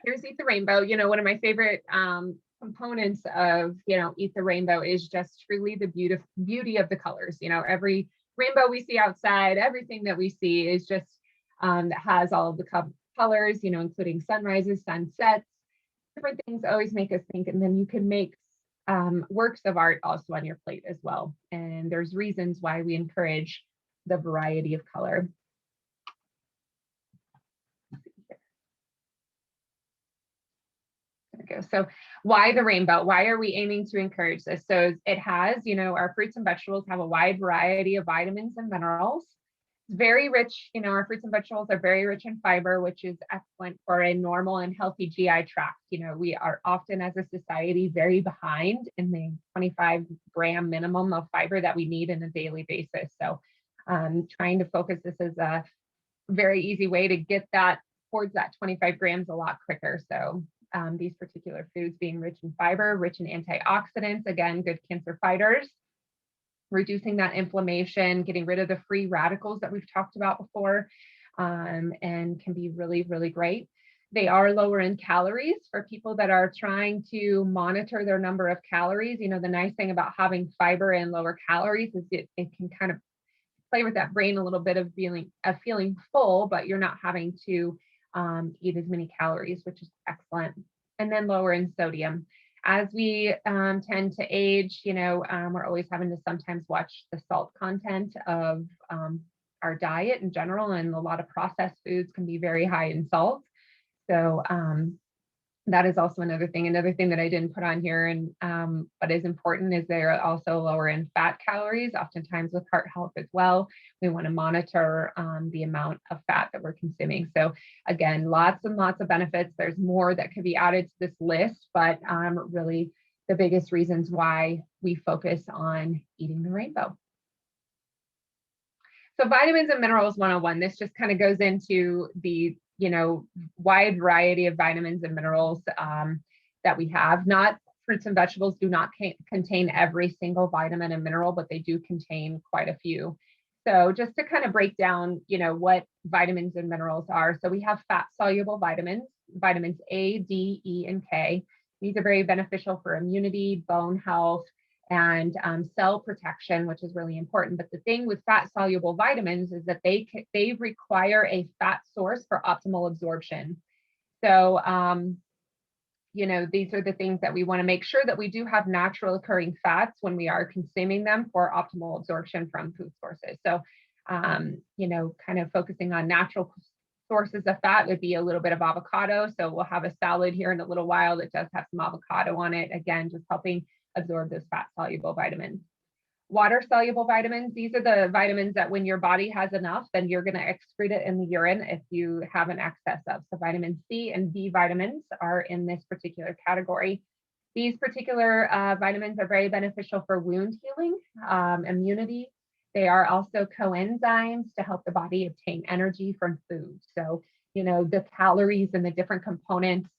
Here's Eat the Rainbow. You know, one of my favorite components of, you know, Eat the Rainbow is just truly the beauty of the colors. You know, every rainbow we see outside, everything that we see is just that has all of the colors, you know, including sunrises, sunsets, different things always make us think. And then you can make works of art also on your plate as well. And there's reasons why we encourage the variety of color. There we go. So why the rainbow? Why are we aiming to encourage this? So it has, you know, our fruits and vegetables have a wide variety of vitamins and minerals. It's very rich, you know, our fruits and vegetables are very rich in fiber, which is excellent for a normal and healthy GI tract. You know, we are often as a society very behind in the 25-gram minimum of fiber that we need on a daily basis. So trying to focus this as a very easy way to get that towards that 25 grams a lot quicker. So these particular foods being rich in fiber, rich in antioxidants, again, good cancer fighters, reducing that inflammation, getting rid of the free radicals that we've talked about before, and can be really, really great. They are lower in calories for people that are trying to monitor their number of calories. You know, the nice thing about having fiber and lower calories is it can kind of play with that brain a little bit of feeling full, but you're not having to eat as many calories, which is excellent. And then lower in sodium. As we tend to age, you know, we're always having to sometimes watch the salt content of our diet in general, and a lot of processed foods can be very high in salt. So that is also another thing. Another thing that I didn't put on here, and but is important, is they're also lower in fat calories, oftentimes with heart health as well. We want to monitor the amount of fat that we're consuming. So again, lots and lots of benefits. There's more that could be added to this list, but really the biggest reasons why we focus on eating the rainbow. So vitamins and minerals 101, this just kind of goes into the, you know, wide variety of vitamins and minerals that we have. Not fruits and vegetables do not contain every single vitamin and mineral, but they do contain quite a few. So just to kind of break down, you know, what vitamins and minerals are. So we have fat soluble vitamins, vitamins A, D, E, and K. These are very beneficial for immunity, bone health, and cell protection, which is really important. But the thing with fat soluble vitamins is that they require a fat source for optimal absorption. So, you know, these are the things that we want to make sure that we do have natural occurring fats when we are consuming them for optimal absorption from food sources. So, you know, kind of focusing on natural sources of fat would be a little bit of avocado. So we'll have a salad here in a little while that does have some avocado on it. Again, just helping absorb those fat soluble vitamins. Water soluble vitamins, these are the vitamins that when your body has enough, then you're going to excrete it in the urine if you have an excess of. So vitamin C and B vitamins are in this particular category. These particular vitamins are very beneficial for wound healing, immunity. They are also coenzymes to help the body obtain energy from food. So, you know, the calories and the different components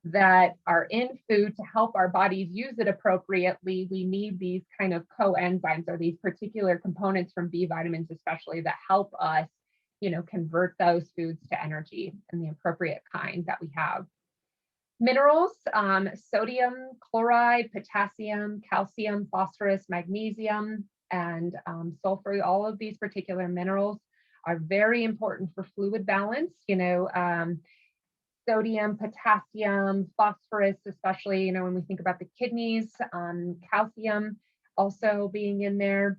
that are in food to help our bodies use it appropriately, we need these kind of coenzymes, or these particular components from B vitamins especially, that help us, you know, convert those foods to energy in the appropriate kind that we have. Minerals, sodium, chloride, potassium, calcium, phosphorus, magnesium, and sulfur. All of these particular minerals are very important for fluid balance. You know, sodium, potassium, phosphorus, especially, you know, when we think about the kidneys, calcium also being in there.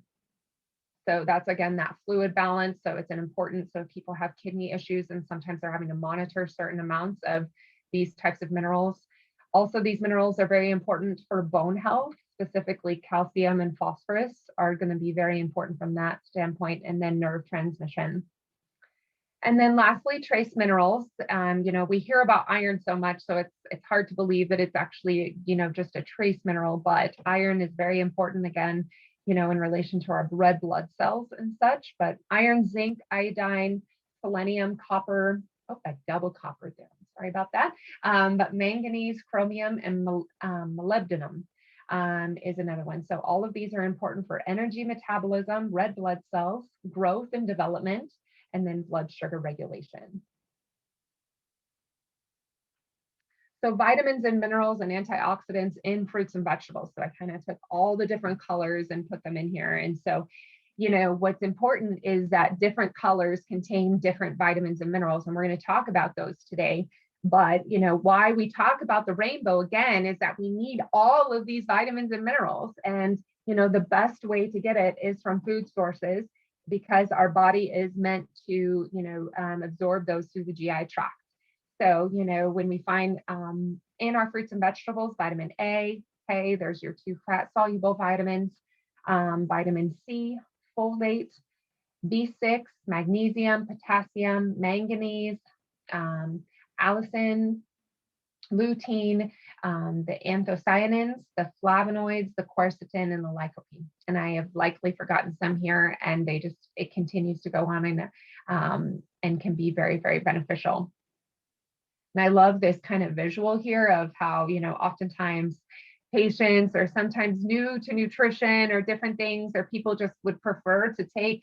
So that's, again, that fluid balance. So it's an important, so people have kidney issues and sometimes they're having to monitor certain amounts of these types of minerals. Also, these minerals are very important for bone health, specifically calcium and phosphorus are going to be very important from that standpoint, and then nerve transmission. And then lastly, trace minerals. You know, we hear about iron so much, so it's hard to believe that it's actually, you know, just a trace mineral, but iron is very important, again, you know, in relation to our red blood cells and such. But iron, zinc, iodine, selenium, copper, oh, I double copper there, sorry about that. But manganese, chromium, and molybdenum is another one. So all of these are important for energy metabolism, red blood cells, growth and development, and then blood sugar regulation. So vitamins and minerals and antioxidants in fruits and vegetables. So I kind of took all the different colors and put them in here. And so, what's important is that different colors contain different vitamins and minerals. And we're going to talk about those today. But, why we talk about the rainbow again is that we need all of these vitamins and minerals. And, the best way to get it is from food sources, because our body is meant to, absorb those through the GI tract. So, when we find in our fruits and vegetables, vitamin A, K, there's your two fat soluble vitamins, vitamin C, folate, B6, magnesium, potassium, manganese, allicin, lutein, the anthocyanins, the flavonoids, the quercetin, and the lycopene. And I have likely forgotten some here, and it continues to go on and can be very, very beneficial. And I love this kind of visual here of how, oftentimes patients are sometimes new to nutrition or different things, or people just would prefer to take,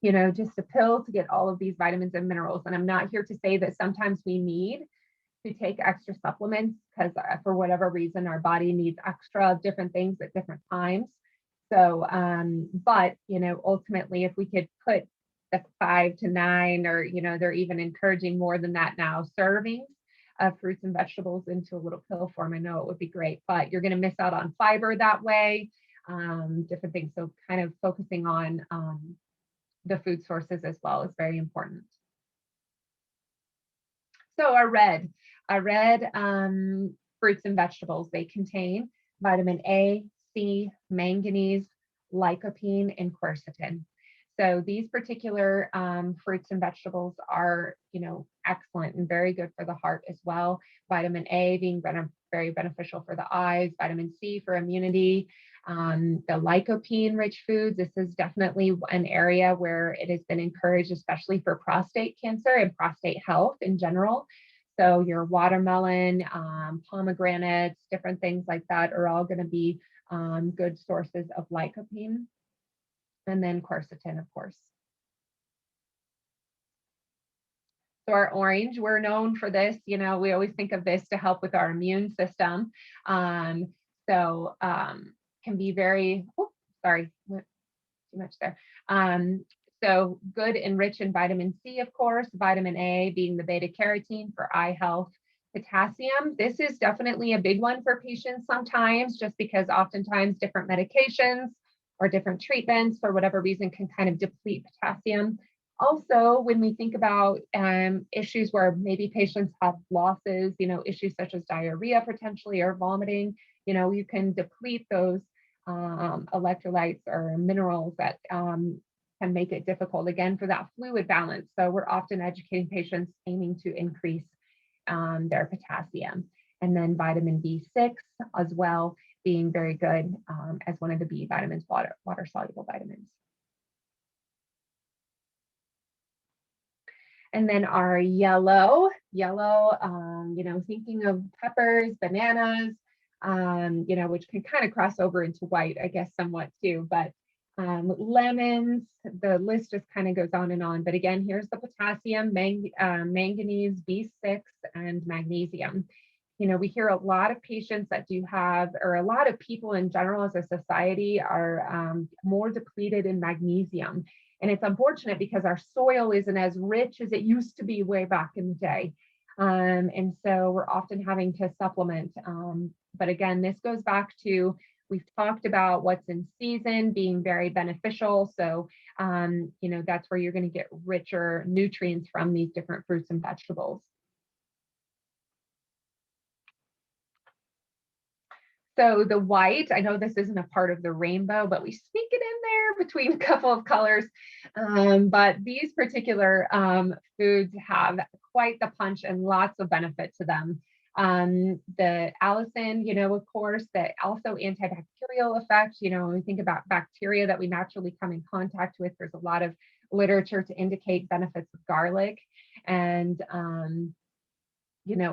just a pill to get all of these vitamins and minerals. And I'm not here to say that sometimes we need to take extra supplements, because for whatever reason, our body needs extra different things at different times. So, but, ultimately, if we could put the 5 to 9, or, they're even encouraging more than that now, servings of fruits and vegetables into a little pill form, I know it would be great, but you're going to miss out on fiber that way, different things. So kind of focusing on the food sources as well is very important. So our red fruits and vegetables, they contain vitamin A, C, manganese, lycopene, and quercetin. So these particular fruits and vegetables are, excellent and very good for the heart as well. Vitamin A being very beneficial for the eyes, vitamin C for immunity. The lycopene-rich foods, this is definitely an area where it has been encouraged, especially for prostate cancer and prostate health in general. So your watermelon, pomegranates, different things like that are all going to be good sources of lycopene. And then quercetin, of course. So our orange, we're known for this. We always think of this to help with our immune system. Can be very, sorry, went too much there. So good and rich in vitamin C, of course, vitamin A being the beta carotene for eye health. Potassium, this is definitely a big one for patients sometimes, just because oftentimes different medications or different treatments for whatever reason can kind of deplete potassium. Also, when we think about issues where maybe patients have losses, issues such as diarrhea potentially or vomiting, you can deplete those electrolytes or minerals that can make it difficult, again, for that fluid balance. So we're often educating patients aiming to increase their potassium. And then vitamin B6 as well, being very good as one of the B vitamins, water-soluble vitamins. And then our yellow, thinking of peppers, bananas, which can kind of cross over into white, I guess, somewhat too, but lemons, the list just kind of goes on and on. But again, here's the potassium, manganese, B6, and magnesium. We hear a lot of patients that do have, or a lot of people in general as a society are more depleted in magnesium. And it's unfortunate because our soil isn't as rich as it used to be way back in the day. And so we're often having to supplement. But again, this goes back to, we've talked about what's in season being very beneficial. So, that's where you're going to get richer nutrients from these different fruits and vegetables. So the white, I know this isn't a part of the rainbow, but we sneak it in there between a couple of colors. But these particular foods have quite the punch and lots of benefit to them. The allicin, of course, that also antibacterial effect. When we think about bacteria that we naturally come in contact with, there's a lot of literature to indicate benefits of garlic and,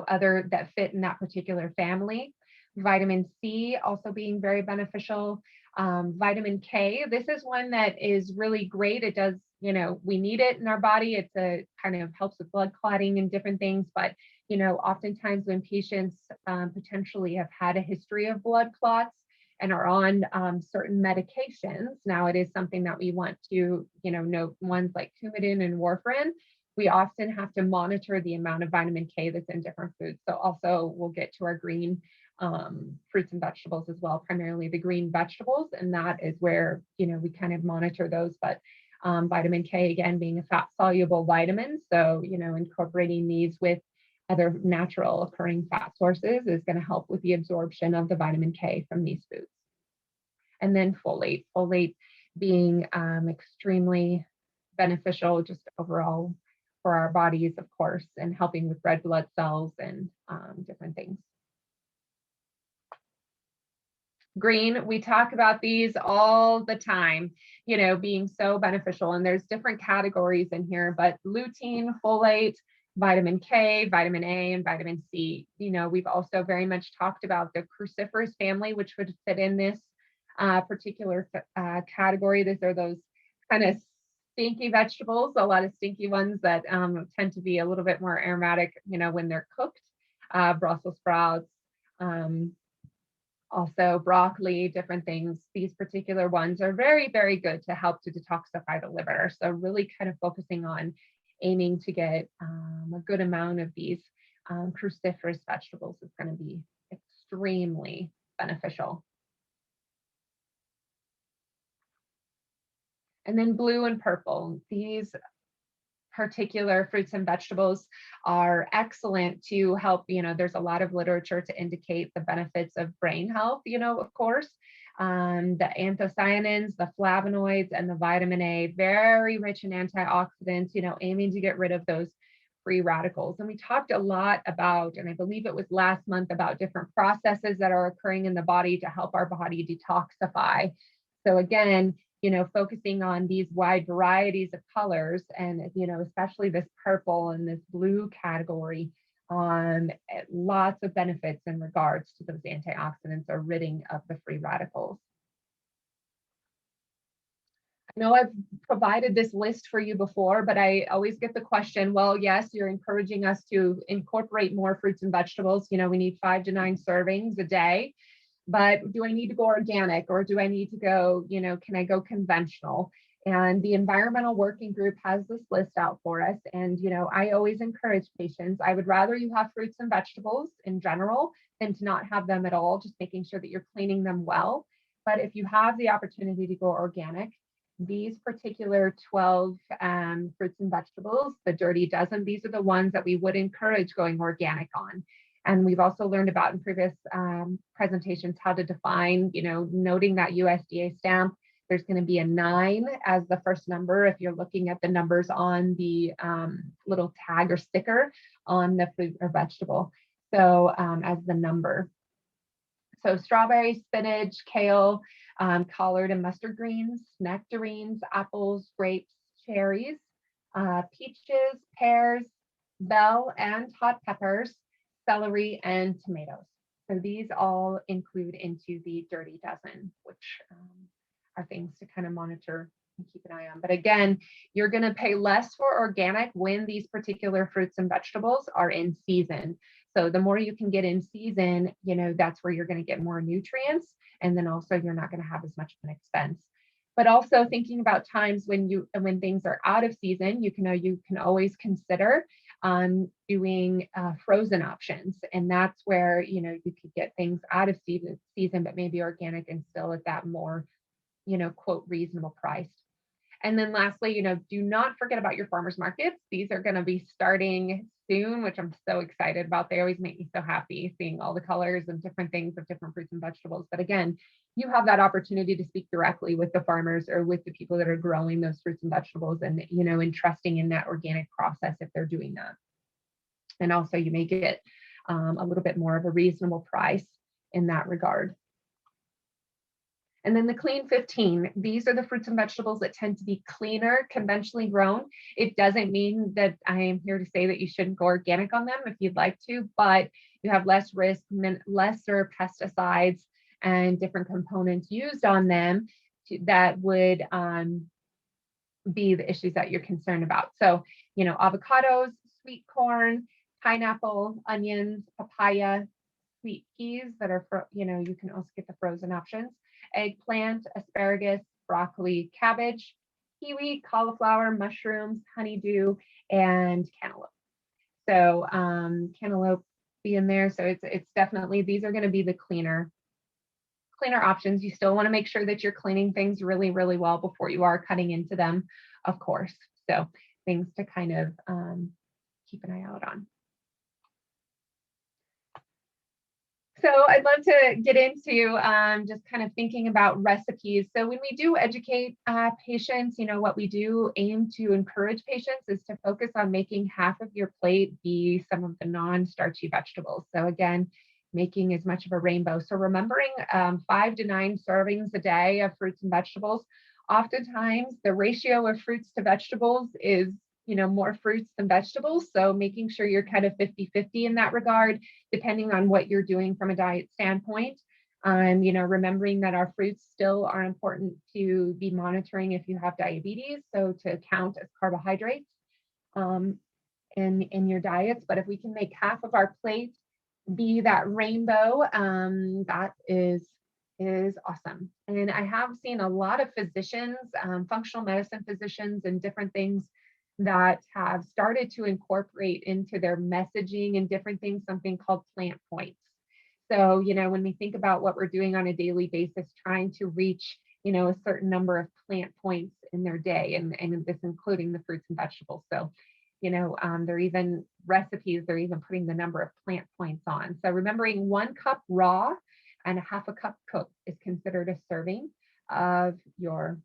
other that fit in that particular family. Vitamin C also being very beneficial. Vitamin K, this is one that is really great. It does we need it in our body. It's a kind of helps with blood clotting and different things. But, oftentimes when patients potentially have had a history of blood clots and are on certain medications, now it is something that we want to, note ones like Coumadin and warfarin. We often have to monitor the amount of vitamin K that's in different foods. So also we'll get to our green fruits and vegetables as well, primarily the green vegetables. And that is where, we kind of monitor those. But vitamin K, again, being a fat soluble vitamin. So, incorporating these with other natural occurring fat sources is going to help with the absorption of the vitamin K from these foods. And then folate being extremely beneficial just overall for our bodies, of course, and helping with red blood cells and different things. Green, we talk about these all the time, being so beneficial. And there's different categories in here, but lutein, folate, vitamin K, vitamin A, and vitamin C. We've also very much talked about the cruciferous family, which would fit in this particular category. These are those kind of stinky vegetables, a lot of stinky ones that tend to be a little bit more aromatic, when they're cooked. Brussels sprouts, also broccoli, different things. These particular ones are very, very good to help to detoxify the liver. So really kind of focusing on aiming to get a good amount of these cruciferous vegetables is going to be extremely beneficial. And then blue and purple, these particular fruits and vegetables are excellent to help, there's a lot of literature to indicate the benefits of brain health, of course. The anthocyanins, the flavonoids, and the vitamin A, very rich in antioxidants, aiming to get rid of those free radicals. And we talked a lot about, and I believe it was last month, about different processes that are occurring in the body to help our body detoxify. So again, focusing on these wide varieties of colors and, especially this purple and this blue category, lots of benefits in regards to those antioxidants or ridding of the free radicals. I know I've provided this list for you before, but I always get the question, well, yes, you're encouraging us to incorporate more fruits and vegetables. We need 5 to 9 servings a day. But do I need to go organic, or do I need to go, can I go conventional? And the environmental working group has this list out for us. And, I always encourage patients, I would rather you have fruits and vegetables in general than to not have them at all, just making sure that you're cleaning them well. But if you have the opportunity to go organic, these particular 12 fruits and vegetables, the dirty dozen, these are the ones that we would encourage going organic on. And we've also learned about in previous presentations how to define, noting that USDA stamp. There's going to be a 9 as the first number if you're looking at the numbers on the little tag or sticker on the fruit or vegetable. So as the number. So strawberries, spinach, kale, collard and mustard greens, nectarines, apples, grapes, cherries, peaches, pears, bell and hot peppers, celery, and tomatoes. So these all include into the dirty dozen, which are things to kind of monitor and keep an eye on. But again, you're going to pay less for organic when these particular fruits and vegetables are in season. So the more you can get in season, that's where you're going to get more nutrients. And then also you're not going to have as much of an expense. But also thinking about times when things are out of season, you can always consider doing frozen options. And that's where, you could get things out of season, but maybe organic and still at that more, quote, reasonable price. And then lastly, do not forget about your farmers markets. These are going to be starting soon, which I'm so excited about. They always make me so happy seeing all the colors and different things of different fruits and vegetables. But again, you have that opportunity to speak directly with the farmers or with the people that are growing those fruits and vegetables and, entrusting in that organic process if they're doing that. And also you may get a little bit more of a reasonable price in that regard. And then the clean 15, these are the fruits and vegetables that tend to be cleaner, conventionally grown. It doesn't mean that I am here to say that you shouldn't go organic on them if you'd like to, but you have less risk, lesser pesticides and different components used on them that would be the issues that you're concerned about. So, avocados, sweet corn, pineapple, onions, papaya, sweet peas that are, you can also get the frozen options, eggplant, asparagus, broccoli, cabbage, kiwi, cauliflower, mushrooms, honeydew, and cantaloupe. So cantaloupe be in there. So it's definitely, these are going to be the cleaner options. You still want to make sure that you're cleaning things really, really well before you are cutting into them, of course. So things to kind of keep an eye out on. So I'd love to get into just kind of thinking about recipes. So when we do educate patients, what we do aim to encourage patients is to focus on making half of your plate be some of the non-starchy vegetables. So again, making as much of a rainbow. So remembering 5 to 9 servings a day of fruits and vegetables. Oftentimes the ratio of fruits to vegetables is more fruits than vegetables. So making sure you're kind of 50-50 in that regard, depending on what you're doing from a diet standpoint. Remembering that our fruits still are important to be monitoring if you have diabetes, so to count as carbohydrates in your diets. But if we can make half of our plate be that rainbow, that is awesome. And I have seen a lot of physicians, functional medicine physicians and different things that have started to incorporate into their messaging and different things, something called plant points. So, when we think about what we're doing on a daily basis, trying to reach, a certain number of plant points in their day, and this including the fruits and vegetables. So, they're even recipes, they're even putting the number of plant points on. So remembering 1 cup raw and a half a cup cooked is considered a serving of your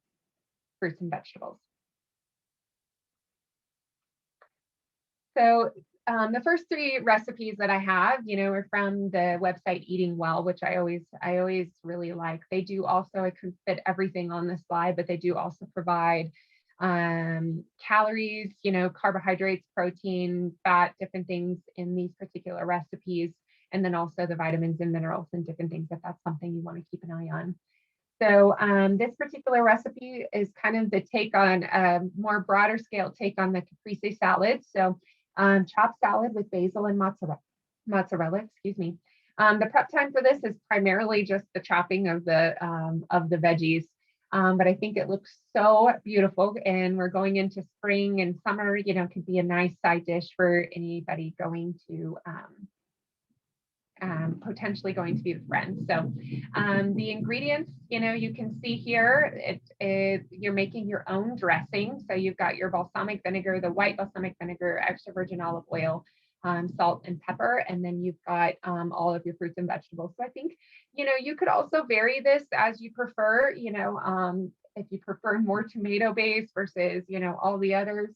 fruits and vegetables. So the first 3 recipes that I have, are from the website Eating Well, which I always really like. They do also, I couldn't fit everything on this slide, but they do also provide calories, carbohydrates, protein, fat, different things in these particular recipes, and then also the vitamins and minerals and different things if that's something you want to keep an eye on. So this particular recipe is kind of the take on a more broader scale take on the caprese salad. So chopped salad with basil and mozzarella, excuse me. The prep time for this is primarily just the chopping of the veggies. But I think it looks so beautiful, and we're going into spring and summer, could be a nice side dish for anybody going to potentially going to be with friends. So the ingredients, you can see here, you're making your own dressing. So you've got your balsamic vinegar, the white balsamic vinegar, extra virgin olive oil, salt and pepper, and then you've got all of your fruits and vegetables. So I think, you could also vary this as you prefer, if you prefer more tomato based versus, all the others.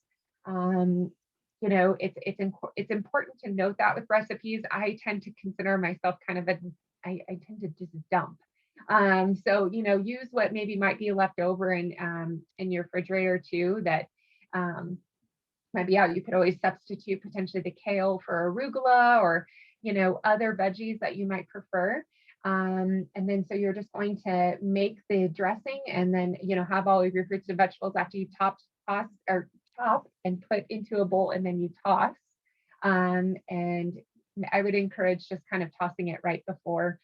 It's important to note that with recipes, I tend to consider myself kind of I tend to just dump. So, use what maybe might be left over in your refrigerator too, that might be out. You could always substitute potentially the kale for arugula or, other veggies that you might prefer. And then so you're just going to make the dressing and then, have all of your fruits and vegetables after you chop and put into a bowl, and then you toss. And I would encourage just kind of tossing it right before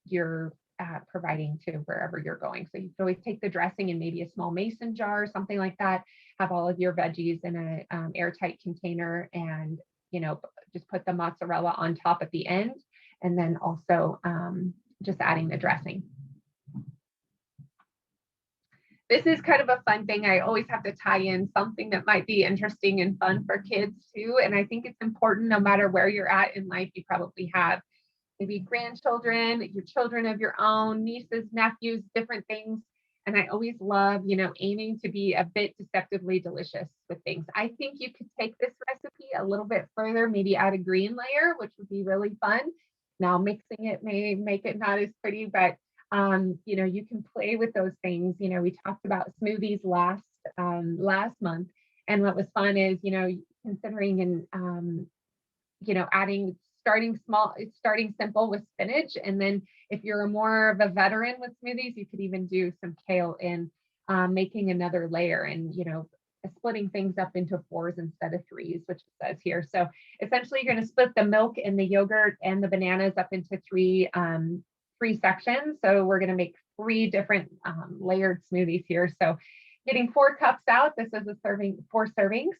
you're providing to wherever you're going. So you can always take the dressing in maybe a small mason jar or something like that, have all of your veggies in an airtight container, and just put the mozzarella on top at the end, and then also just adding the dressing. This is kind of a fun thing. I always have to tie in something that might be interesting and fun for kids too. And I think it's important, no matter where you're at in life, you probably have maybe grandchildren, your children of your own, nieces, nephews, different things. And I always love, aiming to be a bit deceptively delicious with things. I think you could take this recipe a little bit further, maybe add a green layer, which would be really fun. Now mixing it may make it not as pretty, but you can play with those things. We talked about smoothies last month, and what was fun is, considering and, starting simple with spinach. And then if you're more of a veteran with smoothies, you could even do some kale in making another layer and, splitting things up into 4s instead of 3s, which it says here. So essentially you're going to split the milk and the yogurt and the bananas up into three sections. So we're going to make 3 different layered smoothies here. So getting 4 cups out, this is a serving, 4 servings.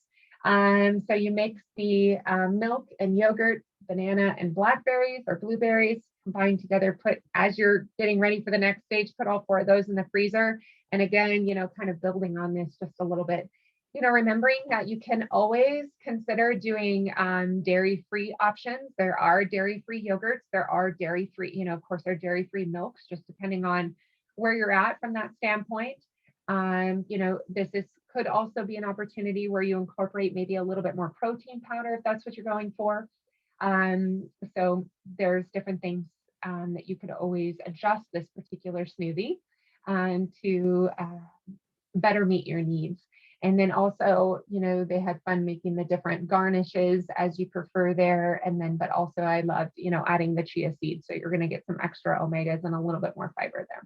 So you mix the milk and yogurt, banana and blackberries or blueberries combined together. As you're getting ready for the next stage, put all 4 of those in the freezer. And again, kind of building on this just a little bit, remembering that you can always consider doing dairy-free options. There are dairy-free yogurts. There are dairy-free, of course, there are dairy-free milks, just depending on where you're at from that standpoint. This could also be an opportunity where you incorporate maybe a little bit more protein powder if that's what you're going for. So there's different things that you could always adjust this particular smoothie to better meet your needs. And then also, they had fun making the different garnishes as you prefer there. And then, but also I loved, adding the chia seeds. So you're going to get some extra omegas and a little bit more fiber there.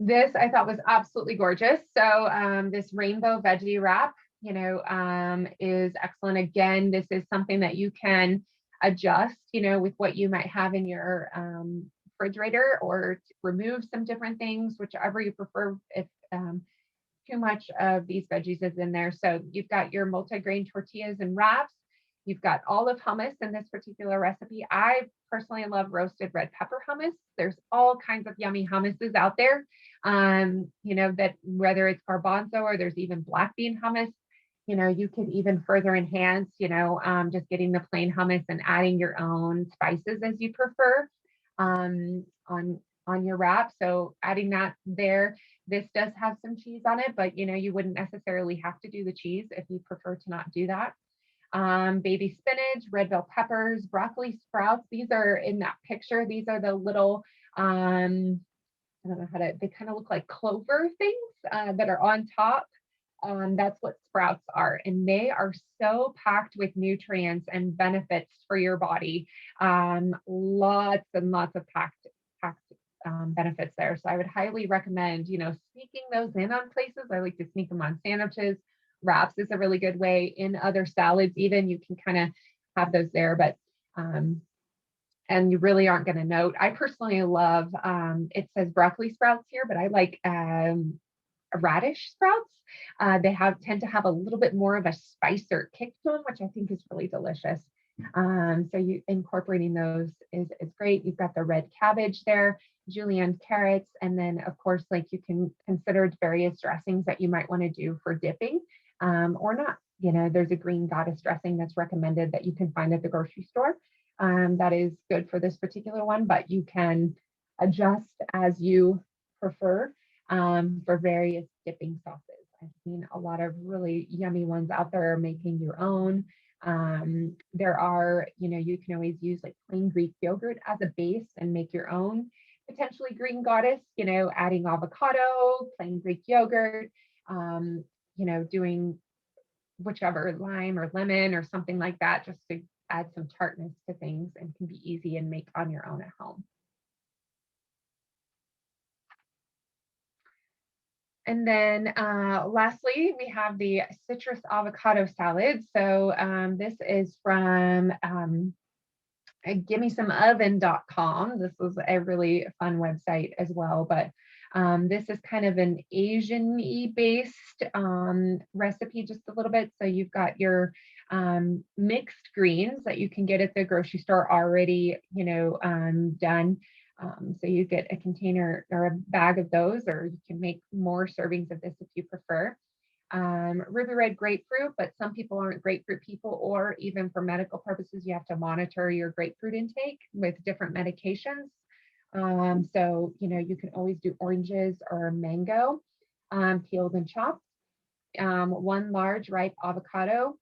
This I thought was absolutely gorgeous. So this rainbow veggie wrap, is excellent. Again, this is something that you can adjust, with what you might have in your refrigerator, or remove some different things, whichever you prefer, if too much of these veggies is in there. So you've got your multi-grain tortillas and wraps. You've got olive hummus in this particular recipe. I personally love roasted red pepper hummus. There's all kinds of yummy hummuses out there, that whether it's garbanzo or there's even black bean hummus, you could even further enhance, just getting the plain hummus and adding your own spices as you prefer on your wrap. So adding that there. This does have some cheese on it, but you wouldn't necessarily have to do the cheese if you prefer to not do that. Baby spinach, red bell peppers, broccoli sprouts. These are in that picture. These are the little, I don't know how to, they kind of look like clover things that are on top. That's what sprouts are. And they are so packed with nutrients and benefits for your body. Lots and lots of packed benefits there. So I would highly recommend, sneaking those in on places. I like to sneak them on sandwiches. Wraps is a really good way. In other salads, even, you can kind of have those there, but and you really aren't going to note. I personally love, it says broccoli sprouts here, but I like radish sprouts. They tend to have a little bit more of a spice or kick to them, which I think is really delicious. So you incorporating those is great. You've got the red cabbage there, julienne carrots, and then of course, like, you can consider various dressings that you might want to do for dipping, or not. There's a green goddess dressing that's recommended that you can find at the grocery store. That is good for this particular one, but you can adjust as you prefer for various dipping sauces. I've seen a lot of really yummy ones out there making your own. There are, you can always use like plain Greek yogurt as a base and make your own potentially green goddess, adding avocado, plain Greek yogurt, doing whichever lime or lemon or something like that, just to add some tartness to things, and can be easy and make on your own at home. And then lastly, we have the citrus avocado salad. So this is from gimmesomeoven.com. This was a really fun website as well, but this is kind of an Asian-y based recipe, just a little bit. So you've got your mixed greens that you can get at the grocery store already, done. So you get a container or a bag of those, or you can make more servings of this if you prefer. Ruby red grapefruit, but some people aren't grapefruit people, or even for medical purposes, you have to monitor your grapefruit intake with different medications. So, you can always do oranges or mango, peeled and chopped. 1 large ripe avocado,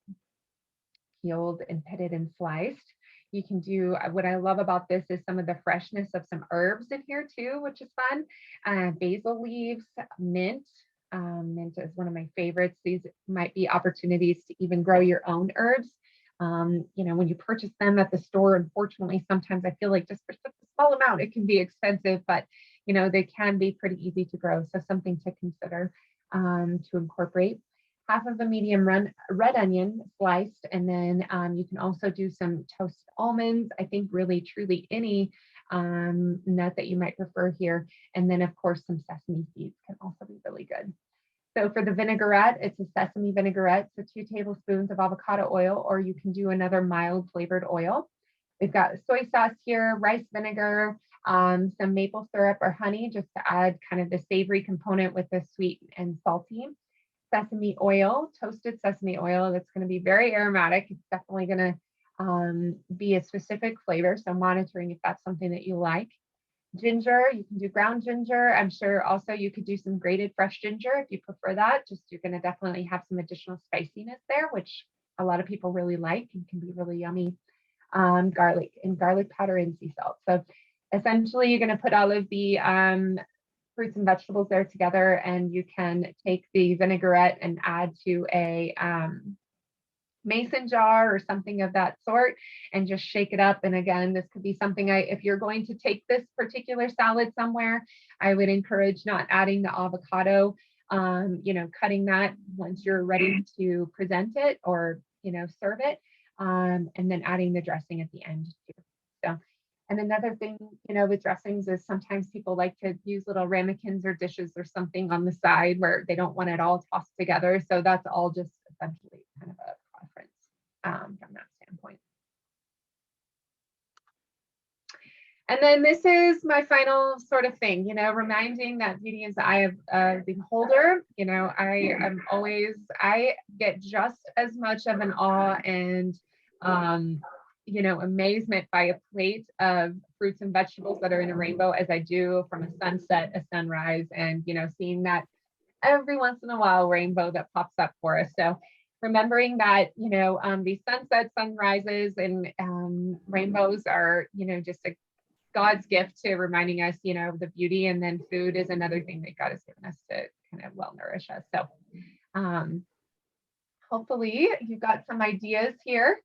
peeled and pitted and sliced. You can do, what I love about this is some of the freshness of some herbs in here too, which is fun. Basil leaves, mint. Mint is one of my favorites. These might be opportunities to even grow your own herbs. You know, when you purchase them at the store, unfortunately, sometimes I feel like just for such a small amount, it can be expensive, but you know, they can be pretty easy to grow. So something to consider to incorporate. Half of a medium red onion sliced, and then you can also do some toasted almonds. I think really, truly any nut that you might prefer here. And then of course, some sesame seeds can also be really good. So for the vinaigrette, it's a sesame vinaigrette, so 2 tablespoons of avocado oil, or you can do another mild flavored oil. We've got soy sauce here, rice vinegar, some maple syrup or honey, just to add kind of the savory component with the sweet and salty. Sesame oil, toasted sesame oil, that's going to be very aromatic. It's definitely going to be a specific flavor, so monitoring if that's something that you like. Ginger, you can do ground ginger. I'm sure also you could do some grated fresh ginger if you prefer that. Just you're going to definitely have some additional spiciness there, which a lot of people really like and can be really yummy. Garlic and garlic powder and sea salt. So essentially you're going to put all of the fruits and vegetables there together, and you can take the vinaigrette and add to a mason jar or something of that sort and just shake it up. And again, this could be something if you're going to take this particular salad somewhere, I would encourage not adding the avocado, you know, cutting that once you're ready to present it or, you know, serve it, and then adding the dressing at the end too. So, and another thing, you know, with dressings is sometimes people like to use little ramekins or dishes or something on the side where they don't want it all tossed together. So that's all just essentially kind of a preference from that standpoint. And then this is my final sort of thing, you know, reminding that beauty is the eye of the beholder. You know, I get just as much of an awe and, you know, amazement by a plate of fruits and vegetables that are in a rainbow as I do from a sunset, a sunrise, and, you know, seeing that every once in a while rainbow that pops up for us. So remembering that, you know, these sunsets, sunrises, and rainbows are, you know, just God's gift to reminding us, you know, of the beauty. And then food is another thing that God has given us to kind of well nourish us. So hopefully you've got some ideas here